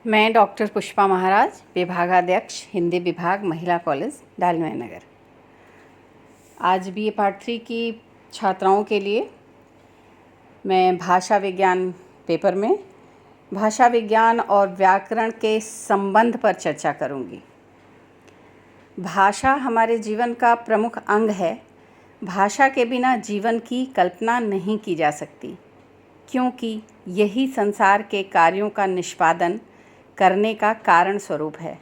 मैं डॉक्टर पुष्पा महाराज, विभागाध्यक्ष हिंदी विभाग, महिला कॉलेज, डालमिया नगर। आज BA पार्ट 3 की छात्राओं के लिए मैं भाषा विज्ञान पेपर में भाषा विज्ञान और व्याकरण के संबंध पर चर्चा करूंगी। भाषा हमारे जीवन का प्रमुख अंग है। भाषा के बिना जीवन की कल्पना नहीं की जा सकती, क्योंकि यही संसार के कार्यों का निष्पादन करने का कारण स्वरूप है।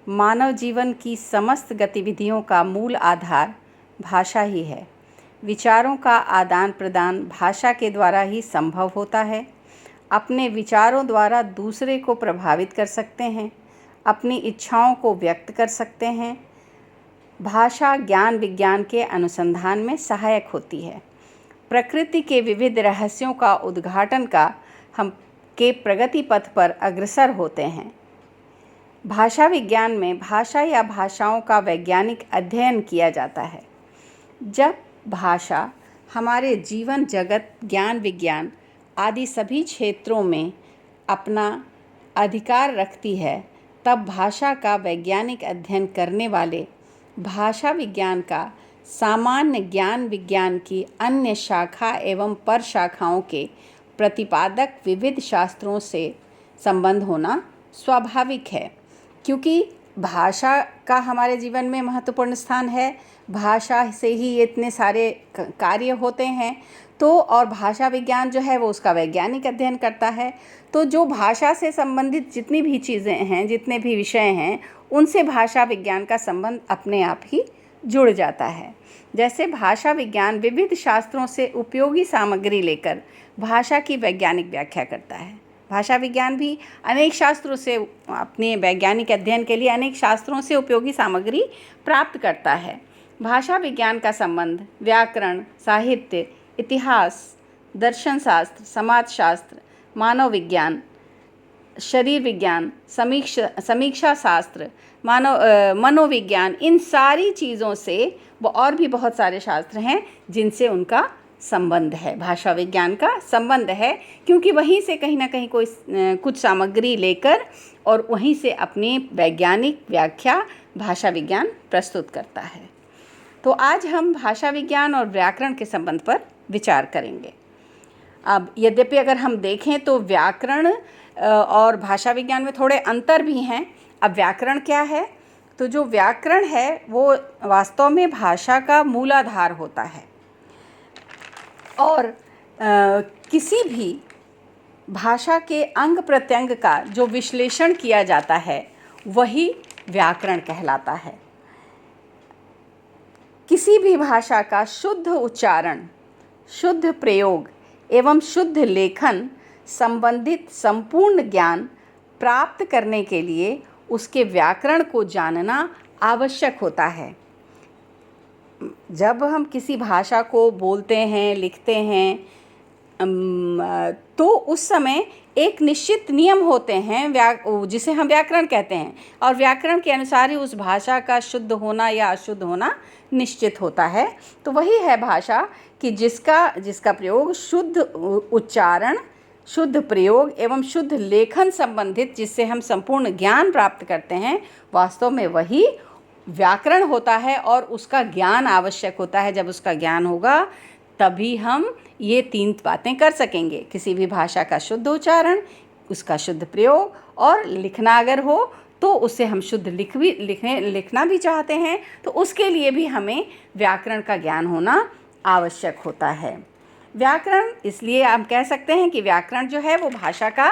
मानव जीवन की समस्त गतिविधियों का मूल आधार भाषा ही है। विचारों का आदान प्रदान भाषा के द्वारा ही संभव होता है। अपने विचारों द्वारा दूसरे को प्रभावित कर सकते हैं, अपनी इच्छाओं को व्यक्त कर सकते हैं। भाषा ज्ञान विज्ञान के अनुसंधान में सहायक होती है। प्रकृति के विविध रहस्यों का उद्घाटन का हम के प्रगति पथ पर अग्रसर होते हैं। भाषा विज्ञान में भाषा या भाषाओं का वैज्ञानिक अध्ययन किया जाता है। जब भाषा हमारे जीवन जगत, ज्ञान विज्ञान आदि सभी क्षेत्रों में अपना अधिकार रखती है, तब भाषा का वैज्ञानिक अध्ययन करने वाले भाषा विज्ञान का सामान्य ज्ञान विज्ञान की अन्य शाखा एवं पर शाखाओं के प्रतिपादक विविध शास्त्रों से संबंध होना स्वाभाविक है, क्योंकि भाषा का हमारे जीवन में महत्वपूर्ण स्थान है। भाषा से ही इतने सारे कार्य होते हैं। तो और भाषा विज्ञान जो है वो उसका वैज्ञानिक अध्ययन करता है। तो जो भाषा से संबंधित जितनी भी चीज़ें हैं, जितने भी विषय हैं, उनसे भाषा विज्ञान का संबंध अपने आप ही जुड़ जाता है। जैसे भाषा विज्ञान विविध शास्त्रों से उपयोगी सामग्री लेकर भाषा की वैज्ञानिक व्याख्या करता है। भाषा विज्ञान भी अनेक शास्त्रों से अपने वैज्ञानिक अध्ययन के लिए अनेक शास्त्रों से उपयोगी सामग्री प्राप्त करता है। भाषा विज्ञान का संबंध व्याकरण, साहित्य, इतिहास, दर्शन शास्त्र, समाजशास्त्र, मानव विज्ञान, शरीर विज्ञान, समीक्षा शास्त्र, मनोविज्ञान, इन सारी चीज़ों से और भी बहुत सारे शास्त्र हैं जिनसे उनका संबंध है। भाषा विज्ञान का संबंध है, क्योंकि वहीं से कहीं ना कहीं कोई कुछ सामग्री लेकर और वहीं से अपनी वैज्ञानिक व्याख्या भाषा विज्ञान प्रस्तुत करता है। तो आज हम भाषा विज्ञान और व्याकरण के संबंध पर विचार करेंगे। अब यद्यपि अगर हम देखें तो व्याकरण और भाषा विज्ञान में थोड़े अंतर भी हैं। अब व्याकरण क्या है? तो जो व्याकरण है वो वास्तव में भाषा का मूलाधार होता है, और किसी भी भाषा के अंग प्रत्यंग का जो विश्लेषण किया जाता है वही व्याकरण कहलाता है। किसी भी भाषा का शुद्ध उच्चारण, शुद्ध प्रयोग एवं शुद्ध लेखन संबंधित संपूर्ण ज्ञान प्राप्त करने के लिए उसके व्याकरण को जानना आवश्यक होता है। जब हम किसी भाषा को बोलते हैं, लिखते हैं, तो उस समय एक निश्चित नियम होते हैं जिसे हम व्याकरण कहते हैं, और व्याकरण के अनुसार ही उस भाषा का शुद्ध होना या अशुद्ध होना निश्चित होता है। तो वही है भाषा कि जिसका प्रयोग शुद्ध उच्चारण, शुद्ध प्रयोग एवं शुद्ध लेखन संबंधित, जिससे हम संपूर्ण ज्ञान प्राप्त करते हैं, वास्तव में वही व्याकरण होता है। और उसका ज्ञान आवश्यक होता है। जब उसका ज्ञान होगा तभी हम ये 3 बातें कर सकेंगे। किसी भी भाषा का शुद्ध उच्चारण, उसका शुद्ध प्रयोग, और लिखना अगर हो तो उससे हम शुद्ध लिखना भी चाहते हैं, तो उसके लिए भी हमें व्याकरण का ज्ञान होना आवश्यक होता है। व्याकरण, इसलिए हम कह सकते हैं कि व्याकरण जो है वो भाषा का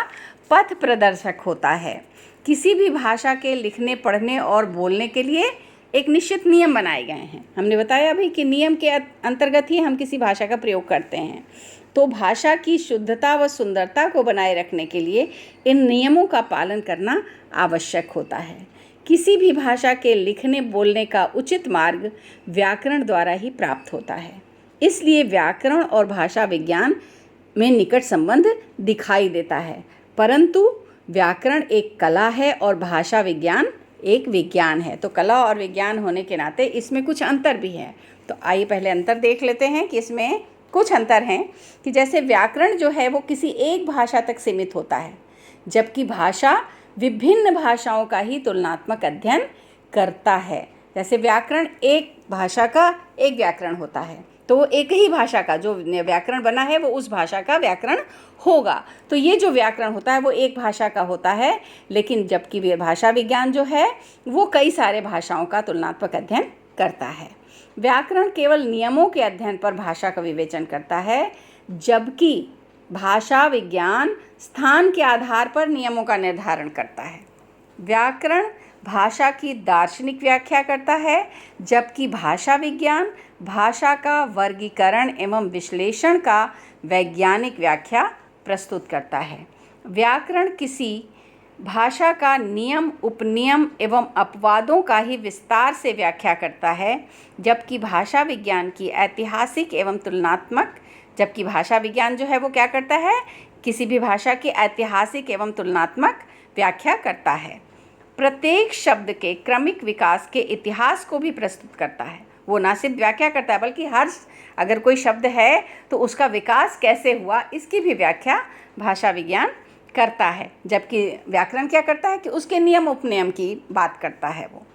पथ प्रदर्शक होता है। किसी भी भाषा के लिखने, पढ़ने और बोलने के लिए एक निश्चित नियम बनाए गए हैं। हमने बताया अभी कि नियम के अंतर्गत ही हम किसी भाषा का प्रयोग करते हैं। तो भाषा की शुद्धता व सुंदरता को बनाए रखने के लिए इन नियमों का पालन करना आवश्यक होता है। किसी भी भाषा के लिखने बोलने का उचित मार्ग व्याकरण द्वारा ही प्राप्त होता है। इसलिए व्याकरण और भाषा विज्ञान में निकट संबंध दिखाई देता है, परंतु व्याकरण एक कला है और भाषा विज्ञान एक विज्ञान है। तो कला और विज्ञान होने के नाते इसमें कुछ अंतर भी है। तो आइए पहले अंतर देख लेते हैं कि इसमें कुछ अंतर हैं। कि जैसे व्याकरण जो है वो किसी एक भाषा तक सीमित होता है, जबकि भाषा विभिन्न भाषाओं का ही तुलनात्मक अध्ययन करता है। जैसे व्याकरण, एक भाषा का एक व्याकरण होता है, तो वो एक ही भाषा का जो व्याकरण बना है वो उस भाषा का व्याकरण होगा। तो ये जो व्याकरण होता है वो एक भाषा का होता है, लेकिन जबकि भाषा विज्ञान जो है वो कई सारे भाषाओं का तुलनात्मक अध्ययन करता है। व्याकरण केवल नियमों के अध्ययन पर भाषा का विवेचन करता है, जबकि भाषा विज्ञान स्थान के आधार पर नियमों का निर्धारण करता है। व्याकरण भाषा की दार्शनिक व्याख्या करता है, जबकि भाषा विज्ञान भाषा का वर्गीकरण एवं विश्लेषण का वैज्ञानिक व्याख्या प्रस्तुत करता है। व्याकरण किसी भाषा का नियम, उपनियम एवं अपवादों का ही विस्तार से व्याख्या करता है, जबकि भाषा विज्ञान की ऐतिहासिक एवं तुलनात्मक जबकि भाषा विज्ञान जो है वो क्या करता है, किसी भी भाषा की ऐतिहासिक एवं तुलनात्मक व्याख्या करता है। प्रत्येक शब्द के क्रमिक विकास के इतिहास को भी प्रस्तुत करता है। वो ना सिर्फ व्याख्या करता है बल्कि अगर कोई शब्द है तो उसका विकास कैसे हुआ इसकी भी व्याख्या भाषा विज्ञान करता है, जबकि व्याकरण क्या करता है कि उसके नियम उपनियम की बात करता है। वो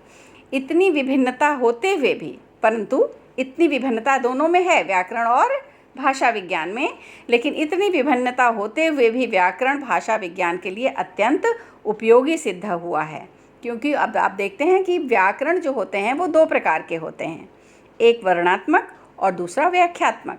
इतनी विभिन्नता होते हुए भी, परंतु इतनी विभिन्नता दोनों में है, व्याकरण और भाषा विज्ञान में, लेकिन इतनी विभिन्नता होते हुए भी व्याकरण भाषा विज्ञान के लिए अत्यंत उपयोगी सिद्ध हुआ है। क्योंकि अब आप देखते हैं कि व्याकरण जो होते हैं वो दो प्रकार के होते हैं, एक वर्णनात्मक और दूसरा व्याख्यात्मक।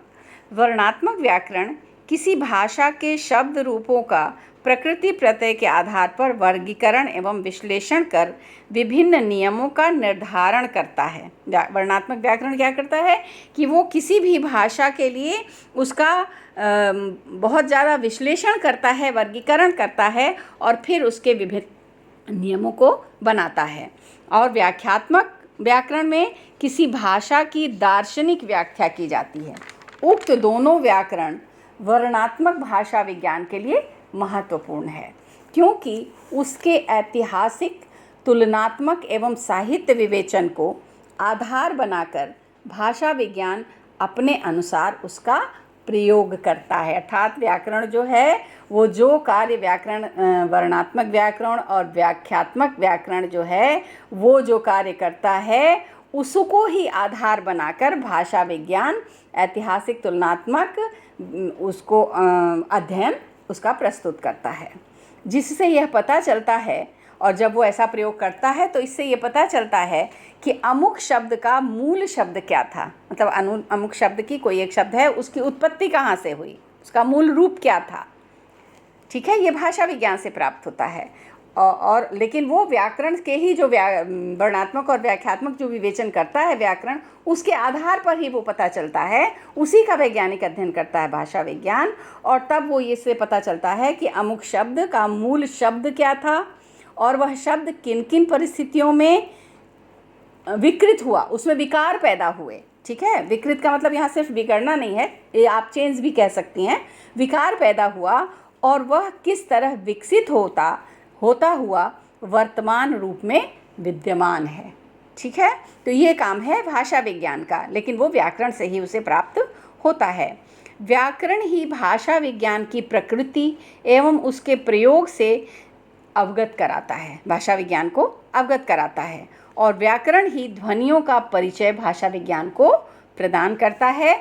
वर्णनात्मक व्याकरण किसी भाषा के शब्द रूपों का प्रकृति प्रत्यय के आधार पर वर्गीकरण एवं विश्लेषण कर विभिन्न नियमों का निर्धारण करता है। वर्णनात्मक व्याकरण क्या करता है कि वो किसी भी भाषा के लिए उसका बहुत ज़्यादा विश्लेषण करता है, वर्गीकरण करता है और फिर उसके विभिन्न नियमों को बनाता है। और व्याख्यात्मक व्याकरण में किसी भाषा की दार्शनिक व्याख्या की जाती है। उक्त दोनों व्याकरण वर्णनात्मक भाषा विज्ञान के लिए महत्वपूर्ण है, क्योंकि उसके ऐतिहासिक, तुलनात्मक एवं साहित्य विवेचन को आधार बनाकर भाषा विज्ञान अपने अनुसार उसका प्रयोग करता है। अर्थात व्याकरण जो है वो जो कार्य व्याकरण, वर्णनात्मक व्याकरण और व्याख्यात्मक व्याकरण जो है वो जो कार्य करता है उसको ही आधार बनाकर भाषा विज्ञान ऐतिहासिक, तुलनात्मक उसको अध्ययन उसका प्रस्तुत करता है, जिससे यह पता चलता है, और जब वो ऐसा प्रयोग करता है तो इससे ये पता चलता है कि अमुक शब्द का मूल शब्द क्या था। मतलब अमुक शब्द की, कोई एक शब्द है, उसकी उत्पत्ति कहाँ से हुई, उसका मूल रूप क्या था। ठीक है, ये भाषा विज्ञान से प्राप्त होता है। और लेकिन वो व्याकरण के ही जो वर्णनात्मक और व्याख्यात्मक जो विवेचन करता है व्याकरण, उसके आधार पर ही वो पता चलता है, उसी का वैज्ञानिक अध्ययन करता है भाषा विज्ञान। और तब वो इससे पता चलता है कि अमुक शब्द का मूल शब्द क्या था और वह शब्द किन किन परिस्थितियों में विकृत हुआ, उसमें विकार पैदा हुए। ठीक है, विकृत का मतलब यहाँ सिर्फ बिगड़ना नहीं है, ये आप चेंज भी कह सकती हैं। विकार पैदा हुआ और वह किस तरह विकसित होता हुआ वर्तमान रूप में विद्यमान है। ठीक है, तो ये काम है भाषा विज्ञान का, लेकिन वो व्याकरण से ही उसे प्राप्त होता है। व्याकरण ही भाषा विज्ञान की प्रकृति एवं उसके प्रयोग से अवगत कराता है, भाषा विज्ञान को अवगत कराता है। और व्याकरण ही ध्वनियों का परिचय भाषा विज्ञान को प्रदान करता है।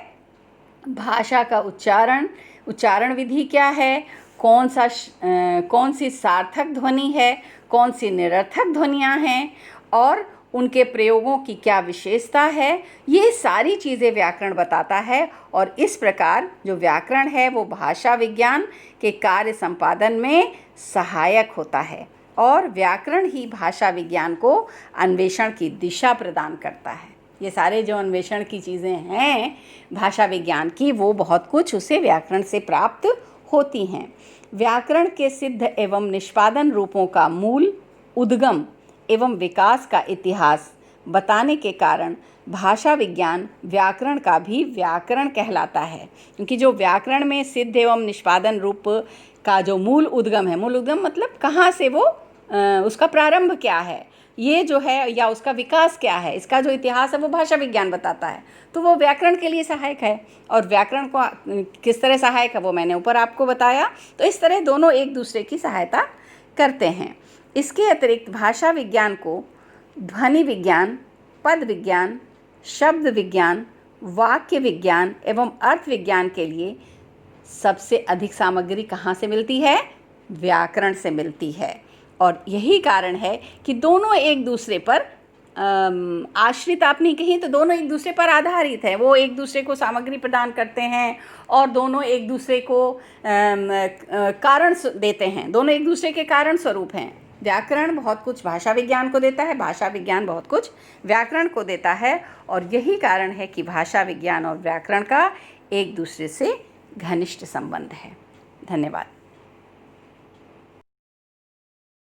भाषा का उच्चारण विधि क्या है, कौन सी सार्थक ध्वनि है, कौन सी निरर्थक ध्वनियाँ हैं और उनके प्रयोगों की क्या विशेषता है, ये सारी चीज़ें व्याकरण बताता है। और इस प्रकार जो व्याकरण है वो भाषा विज्ञान के कार्य संपादन में सहायक होता है और व्याकरण ही भाषा विज्ञान को अन्वेषण की दिशा प्रदान करता है। ये सारे जो अन्वेषण की चीज़ें हैं भाषा विज्ञान की, वो बहुत कुछ उसे व्याकरण से प्राप्त होती हैं। व्याकरण के सिद्ध एवं निष्पादन रूपों का मूल, उद्गम एवं विकास का इतिहास बताने के कारण भाषा विज्ञान व्याकरण का भी व्याकरण कहलाता है। क्योंकि जो व्याकरण में सिद्ध एवं निष्पादन रूप का जो मूल उद्गम है, मूल उद्गम मतलब कहाँ से वो उसका प्रारंभ क्या है, ये जो है, या उसका विकास क्या है, इसका जो इतिहास है वो भाषा विज्ञान बताता है, तो वो व्याकरण के लिए सहायक है। और व्याकरण को किस तरह सहायक है वो मैंने ऊपर आपको बताया। तो इस तरह दोनों एक दूसरे की सहायता करते हैं। इसके अतिरिक्त भाषा विज्ञान को ध्वनि विज्ञान, पद विज्ञान, शब्द विज्ञान, वाक्य विज्ञान एवं अर्थ विज्ञान के लिए सबसे अधिक सामग्री कहाँ से मिलती है? व्याकरण से मिलती है। और यही कारण है कि दोनों एक दूसरे पर आश्रित आप नहीं कहीं तो दोनों एक दूसरे पर आधारित है। वो एक दूसरे को सामग्री प्रदान करते हैं और दोनों एक दूसरे को कारण देते हैं, दोनों एक दूसरे के कारण स्वरूप हैं। व्याकरण बहुत कुछ भाषा विज्ञान को देता है, भाषा विज्ञान बहुत कुछ व्याकरण को देता है, और यही कारण है कि भाषा विज्ञान और व्याकरण का एक दूसरे से घनिष्ठ संबंध है। धन्यवाद।